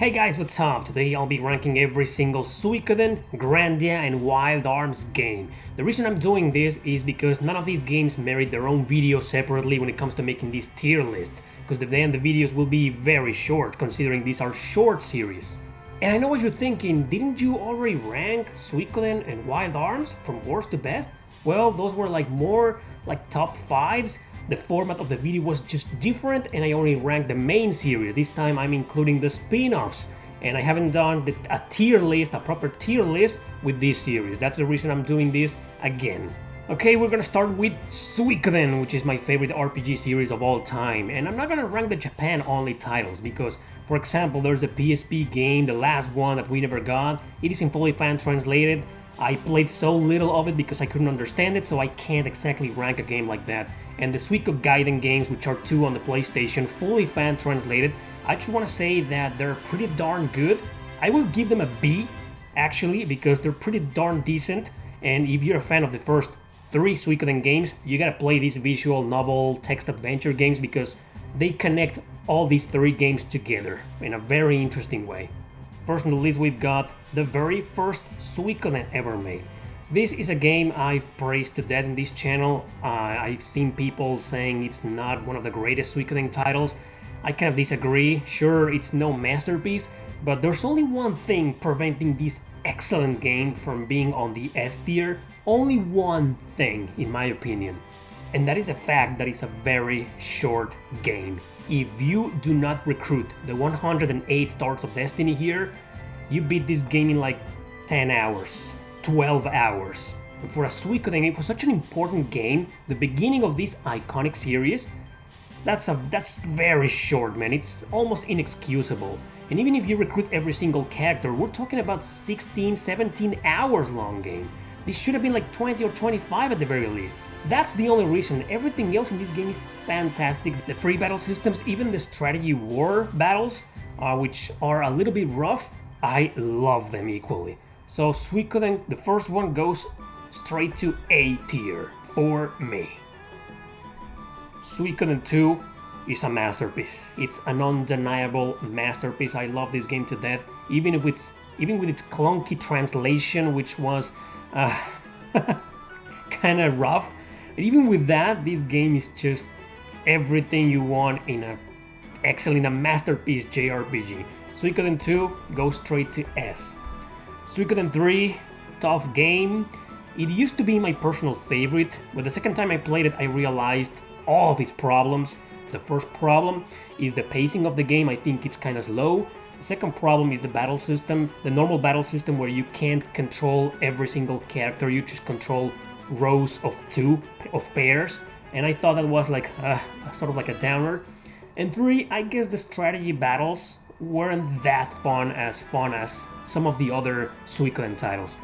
Hey guys, what's up? Today I'll be ranking every single Suikoden, Grandia and Wild Arms game. The reason I'm doing this is because none of these games merit their own video separately when it comes to making these tier lists, because then the videos will be very short considering these are short series. And I know what you're thinking, didn't you already rank Suikoden and Wild Arms from worst to best? Well, those were more like top 5s. The format of the video was just different and I only ranked the main series. This time I'm including the spin-offs and I haven't done a tier list, a proper tier list with this series. That's the reason I'm doing this again. Okay, we're gonna start with Suikoden, which is my favorite RPG series of all time. And I'm not gonna rank the Japan-only titles because, for example, there's the PSP game, the last one that we never got. It is in fully fan translated. I played so little of it because I couldn't understand it, so I can't exactly rank a game like that. And the Suikoden games, which are 2 on the PlayStation, fully fan translated, I just want to say that they're pretty darn good. I will give them a B, actually, because they're pretty darn decent. And if you're a fan of the first 3 Suikoden games, you gotta play these visual novel text adventure games because they connect all these 3 games together in a very interesting way. First on the list we've got the very first Suikoden ever made. This is a game I've praised to death in this channel. I've seen people saying it's not one of the greatest Suikoden titles. I kind of disagree. Sure, it's no masterpiece, but there's only one thing preventing this excellent game from being on the S tier. Only one thing, in my opinion. And that is the fact that it's a very short game. If you do not recruit the 108 Stars of Destiny here, you beat this game in like 10 hours, 12 hours. And for a Suikoden game, for such an important game, the beginning of this iconic series, that's very short, man. It's almost inexcusable. And even if you recruit every single character, we're talking about 16, 17 hours long game. This should have been like 20 or 25 at the very least. That's the only reason. Everything else in this game is fantastic. The free battle systems, even the strategy war battles, which are a little bit rough, I love them equally. So Suikoden, the first one, goes straight to A tier for me. Suikoden 2 is a masterpiece. It's an undeniable masterpiece. I love this game to death, even with its clunky translation, which was kind of rough. But even with that, this game is just everything you want in a masterpiece JRPG. Suikoden 2 goes straight to S. Suikoden 3, tough game. It used to be my personal favorite, but the second time I played it, I realized all of its problems. The first problem is the pacing of the game. I think it's kind of slow. The second problem is the battle system, the normal battle system where you can't control every single character, you just control rows of 2 pairs, and I thought that was like sort of like a downer. And 3, I guess the strategy battles weren't that fun as some of the other Suikoden titles.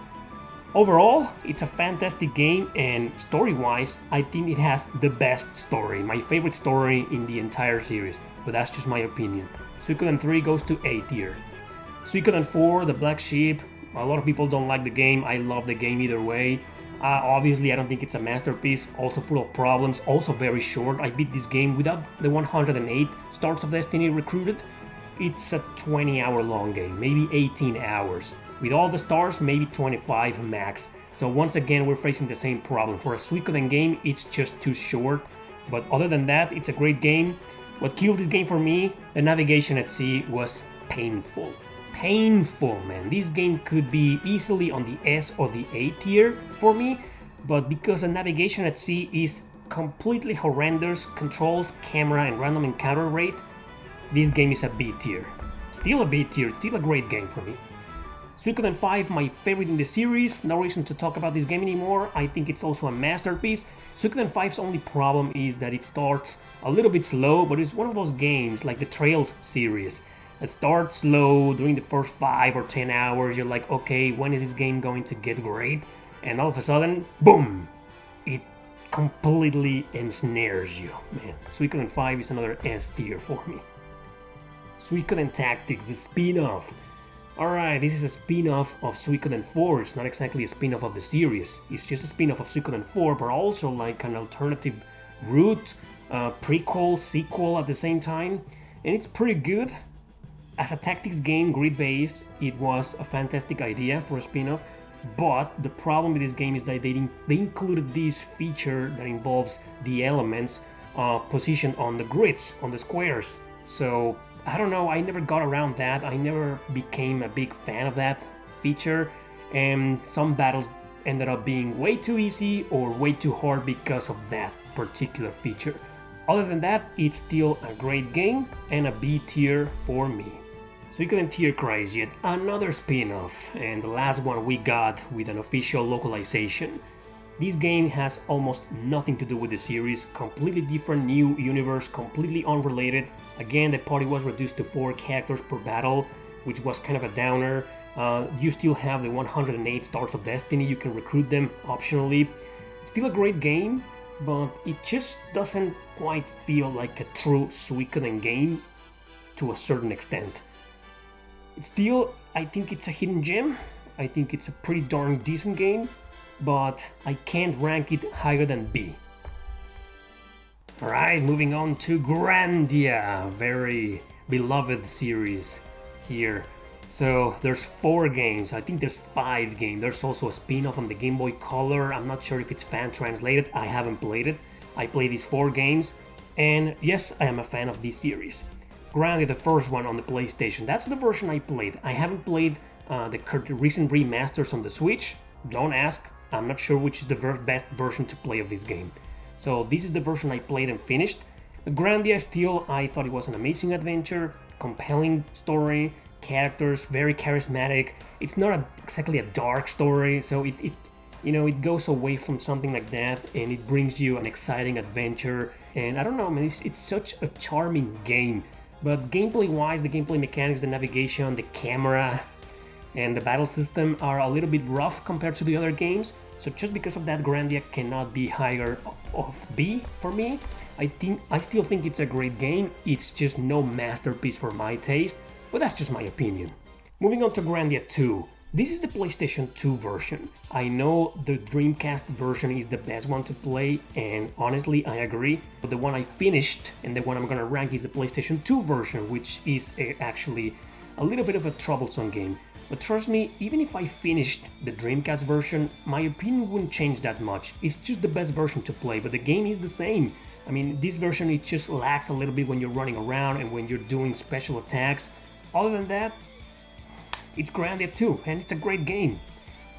Overall, it's a fantastic game, and story-wise, I think it has the best story, my favorite story in the entire series, but that's just my opinion. Suikoden 3 goes to A tier. Suikoden 4, the Black Sheep, a lot of people don't like the game, I love the game either way. Obviously, I don't think it's a masterpiece, also full of problems, also very short. I beat this game without the 108 Stars of Destiny recruited. It's a 20-hour long game, maybe 18 hours. With all the stars, maybe 25 max. So once again, we're facing the same problem. For a Suikoden game, it's just too short. But other than that, it's a great game. What killed this game for me, the navigation at sea was painful. Painful, man. This game could be easily on the S or the A tier for me, but because the navigation at sea is completely horrendous, controls, camera, and random encounter rate, this game is a B tier. Still a B tier, still a great game for me. Suikoden 5, my favorite in the series, no reason to talk about this game anymore, I think it's also a masterpiece. Suikoden 5's only problem is that it starts a little bit slow, but it's one of those games like the Trails series. It starts slow during the first 5 or 10 hours, you're like, okay, when is this game going to get great? And all of a sudden, boom! It completely ensnares you, man. Suikoden 5 is another S tier for me. Suikoden Tactics, the spin-off. Alright, this is a spin-off of Suikoden 4, it's not exactly a spin-off of the series, it's just a spin-off of Suikoden 4, but also like an alternative route, prequel, sequel at the same time, and it's pretty good. As a tactics game, grid-based, it was a fantastic idea for a spin-off, but the problem with this game is that they included this feature that involves the elements positioned on the grids, on the squares. So I don't know, I never got around that. I never became a big fan of that feature, and some battles ended up being way too easy or way too hard because of that particular feature. Other than that, it's still a great game and a B tier for me. Suikoden Tear Cries, yet another spin-off, and the last one we got with an official localization. This game has almost nothing to do with the series, completely different new universe, completely unrelated. Again, the party was reduced to 4 characters per battle, which was kind of a downer. You still have the 108 Stars of Destiny, you can recruit them optionally. It's still a great game, but it just doesn't quite feel like a true Suikoden game to a certain extent. Still, I think it's a hidden gem. I think it's a pretty darn decent game, but I can't rank it higher than B. Alright, moving on to Grandia, very beloved series here. So there's 4 games, I think there's 5 games. There's also a spin-off on the Game Boy Color. I'm not sure if it's fan translated, I haven't played it. I played these 4 games, and yes, I am a fan of this series. Grandia, the first one on the PlayStation, that's the version I played. I haven't played the recent remasters on the Switch. Don't ask, I'm not sure which is the best version to play of this game. So this is the version I played and finished. Grandia still, I thought it was an amazing adventure, compelling story, characters, very charismatic. It's not exactly a dark story, so it goes away from something like that, and it brings you an exciting adventure. And I don't know, man, it's such a charming game. But gameplay-wise, the gameplay mechanics, the navigation, the camera, and the battle system are a little bit rough compared to the other games. So just because of that, Grandia cannot be higher of B for me. I still think it's a great game. It's just no masterpiece for my taste, but that's just my opinion. Moving on to Grandia 2. This is the PlayStation 2 version. I know the Dreamcast version is the best one to play, and honestly I agree, but the one I finished and the one I'm gonna rank is the PlayStation 2 version, which is actually a little bit of a troublesome game. But trust me, even if I finished the Dreamcast version, my opinion wouldn't change that much. It's just the best version to play, but the game is the same. I mean, this version, it just lags a little bit when you're running around and when you're doing special attacks. Other than that, it's Grandia 2, and it's a great game.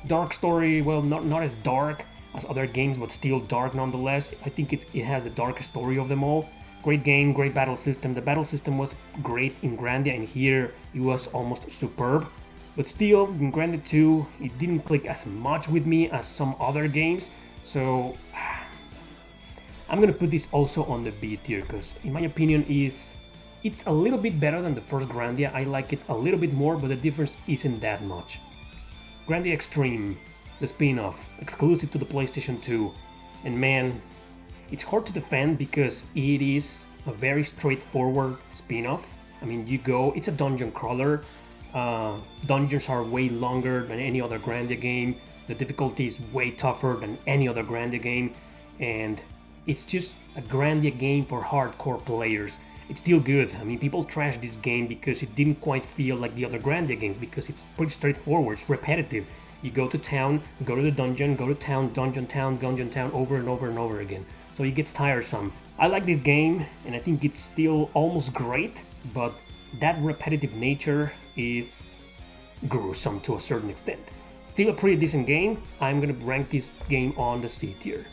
Dark story, well, not as dark as other games, but still dark nonetheless. I think it has the darkest story of them all. Great game, great battle system. The battle system was great in Grandia, and here it was almost superb. But still, in Grandia 2, it didn't click as much with me as some other games, so I'm gonna put this also on the B tier, because in my opinion it's a little bit better than the first Grandia. I like it a little bit more, but the difference isn't that much. Grandia Extreme, the spin-off, exclusive to the PlayStation 2. And man, it's hard to defend because it is a very straightforward spin-off. I mean, it's a dungeon crawler. Dungeons are way longer than any other Grandia game. The difficulty is way tougher than any other Grandia game. And it's just a Grandia game for hardcore players. It's still good. I mean, people trash this game because it didn't quite feel like the other Grandia games, because it's pretty straightforward, it's repetitive. You go to town, go to the dungeon, go to town, dungeon town, over and over and over again. So it gets tiresome. I like this game, and I think it's still almost great, but that repetitive nature is gruesome to a certain extent. Still a pretty decent game. I'm gonna rank this game on the C tier.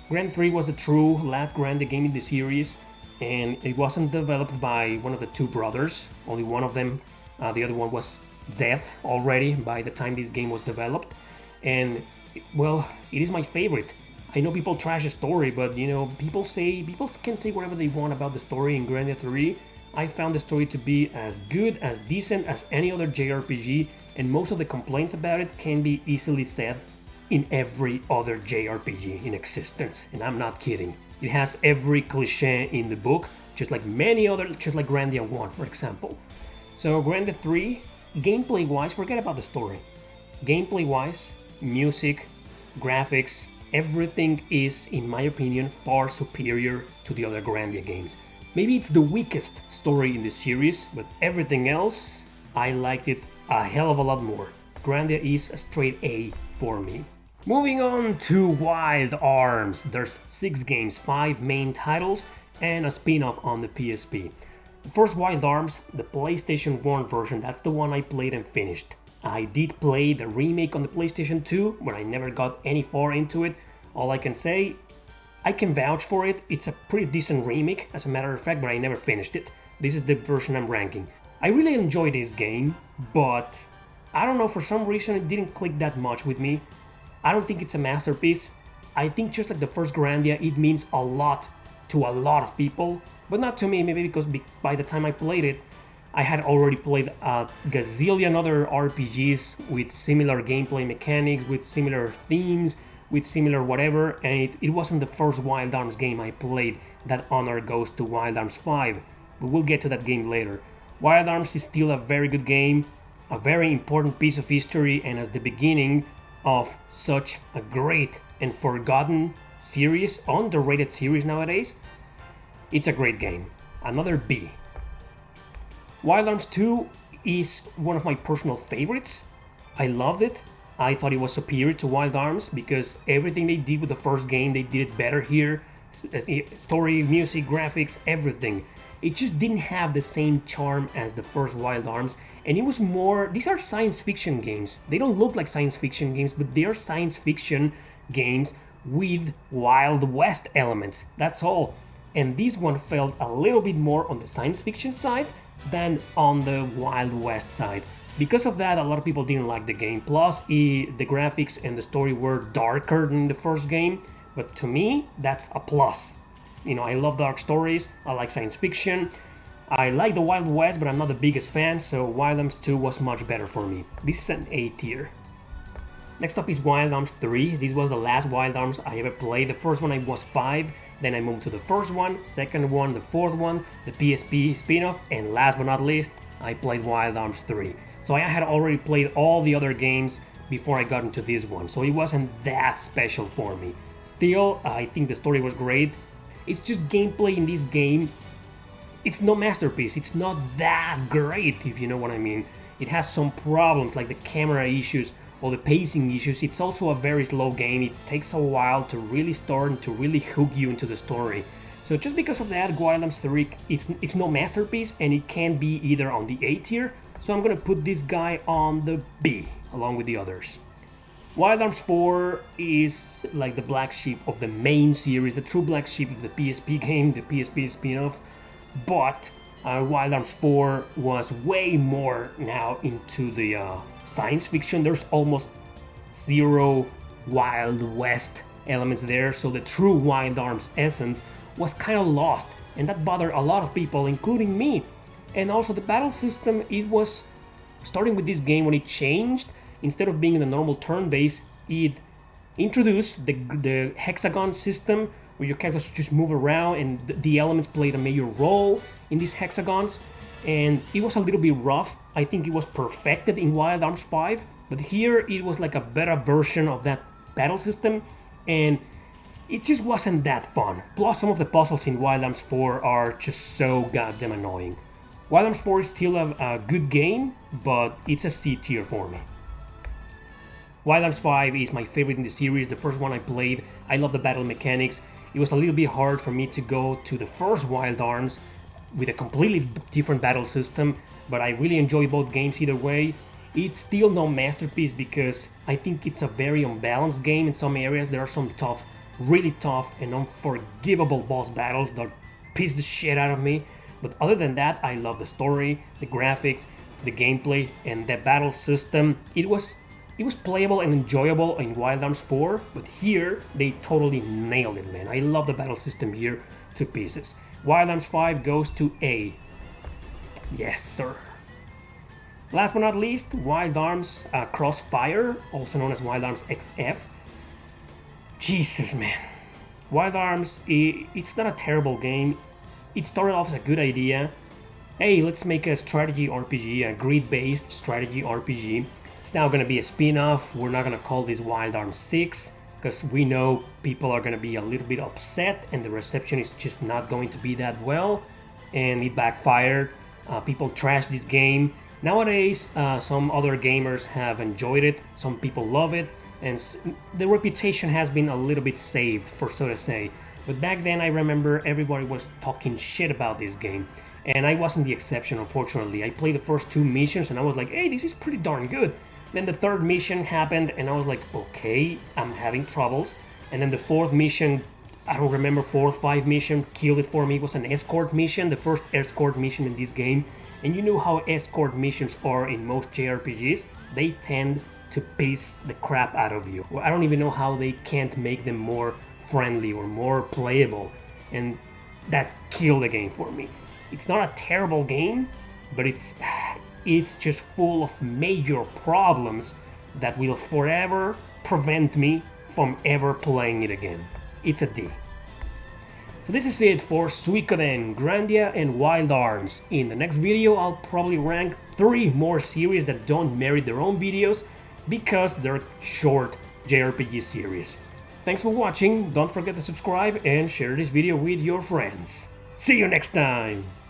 Grand 3 was a true last Grandia game in the series, and it wasn't developed by one of the 2 brothers. Only one of them, the other one was dead already by the time this game was developed. And well, it is my favorite. I know people trash the story, but people can say whatever they want about the story in Grandia 3. I found the story to be as good, as decent as any other JRPG, and most of the complaints about it can be easily said in every other JRPG in existence, and I'm not kidding. It has every cliche in the book, just like Grandia 1, for example. So Grandia 3, gameplay-wise, forget about the story. Gameplay-wise, music, graphics, everything is, in my opinion, far superior to the other Grandia games. Maybe it's the weakest story in the series, but everything else, I liked it a hell of a lot more. Grandia is a straight A for me. Moving on to Wild Arms. There's 6 games, 5 main titles, and a spin-off on the PSP. The first Wild Arms, the PlayStation 1 version, that's the one I played and finished. I did play the remake on the PlayStation 2, but I never got any far into it. All I can say, I can vouch for it. It's a pretty decent remake, as a matter of fact, but I never finished it. This is the version I'm ranking. I really enjoyed this game, but I don't know, for some reason it didn't click that much with me. I don't think it's a masterpiece. I think just like the first Grandia, it means a lot to a lot of people, but not to me, maybe because by the time I played it, I had already played a gazillion other RPGs with similar gameplay mechanics, with similar themes, with similar whatever, and it wasn't the first Wild Arms game I played. That honor goes to Wild Arms 5, but we'll get to that game later. Wild Arms is still a very good game, a very important piece of history, and as the beginning of such a great and forgotten series, underrated series nowadays, it's a great game. Another B. Wild Arms 2 is one of my personal favorites. I loved it. I thought it was superior to Wild Arms because everything they did with the first game, they did it better here. Story, music, graphics, everything. It just didn't have the same charm as the first Wild Arms, and it was more, these are science fiction games. They don't look like science fiction games, but they are science fiction games with Wild West elements, that's all. And this one felt a little bit more on the science fiction side than on the Wild West side. Because of that, a lot of people didn't like the game. Plus, the graphics and the story were darker than the first game, but to me, that's a plus. You know, I love dark stories, I like science fiction, I like the Wild West, but I'm not the biggest fan, so Wild Arms 2 was much better for me. This is an A tier. Next up is Wild Arms 3. This was the last Wild Arms I ever played. The first one I was 5, then I moved to the first one, second one, the fourth one, the PSP spin-off, and last but not least, I played Wild Arms 3. So I had already played all the other games before I got into this one, so it wasn't that special for me. Still, I think the story was great. It's just gameplay in this game. It's no masterpiece. It's not that great, if you know what I mean. It has some problems like the camera issues or the pacing issues. It's also a very slow game. It takes a while to really start and to really hook you into the story. So just because of that, Wild Arms 3, it's no masterpiece, and it can be either on the A tier. So I'm gonna put this guy on the B along with the others. Wild Arms 4 is like the black sheep of the main series, the true black sheep of the PSP game, the PSP spin-off, but Wild Arms 4 was way more now into the science fiction. There's almost zero Wild West elements there, so the true Wild Arms essence was kind of lost, and that bothered a lot of people, including me. And also the battle system, it was starting with this game when it changed. Instead of being in the normal turn base, it introduced the hexagon system where your characters just move around and the elements played a major role in these hexagons. And it was a little bit rough. I think it was perfected in Wild Arms 5, but here it was like a better version of that battle system, and it just wasn't that fun. Plus, some of the puzzles in Wild Arms 4 are just so goddamn annoying. Wild Arms 4 is still a good game, but it's a C tier for me. Wild Arms 5 is my favorite in the series, the first one I played. I love the battle mechanics. It was a little bit hard for me to go to the first Wild Arms with a completely different battle system, but I really enjoy both games either way. It's still no masterpiece because I think it's a very unbalanced game in some areas. There are some tough, really tough and unforgivable boss battles that piss the shit out of me. But other than that, I love the story, the graphics, the gameplay, and the battle system. It was playable and enjoyable in Wild Arms 4, but here they totally nailed it, man. I love the battle system here to pieces. Wild Arms 5 goes to A. Yes, sir. Last but not least, Wild Arms Crossfire, also known as Wild Arms XF. Jesus, man. Wild Arms, it's not a terrible game. It started off as a good idea. Hey, let's make a strategy RPG, a grid-based strategy RPG. It's now going to be a spin-off. We're not going to call this Wild Arms 6 because we know people are going to be a little bit upset and the reception is just not going to be that well. and it backfired. People trashed this game. Nowadays, some other gamers have enjoyed it, some people love it, and the reputation has been a little bit saved, for so to say. But back then I remember everybody was talking shit about this game, and I wasn't the exception, unfortunately. I played the first 2 missions and I was like, hey, this is pretty darn good. Then the 3rd mission happened and I was like, okay, I'm having troubles. And then the 4th mission, I don't remember, 4 or 5 mission, killed it for me. It was an escort mission, the first escort mission in this game. And you know how escort missions are in most JRPGs? They tend to piss the crap out of you. Well, I don't even know how they can't make them more friendly or more playable, and that killed the game for me. It's not a terrible game, but it's just full of major problems that will forever prevent me from ever playing it again. It's a D. So this is it for Suikoden, Grandia, and Wild Arms. In the next video I'll probably rank 3 more series that don't merit their own videos because they're short JRPG series. Thanks for watching, don't forget to subscribe and share this video with your friends. See you next time!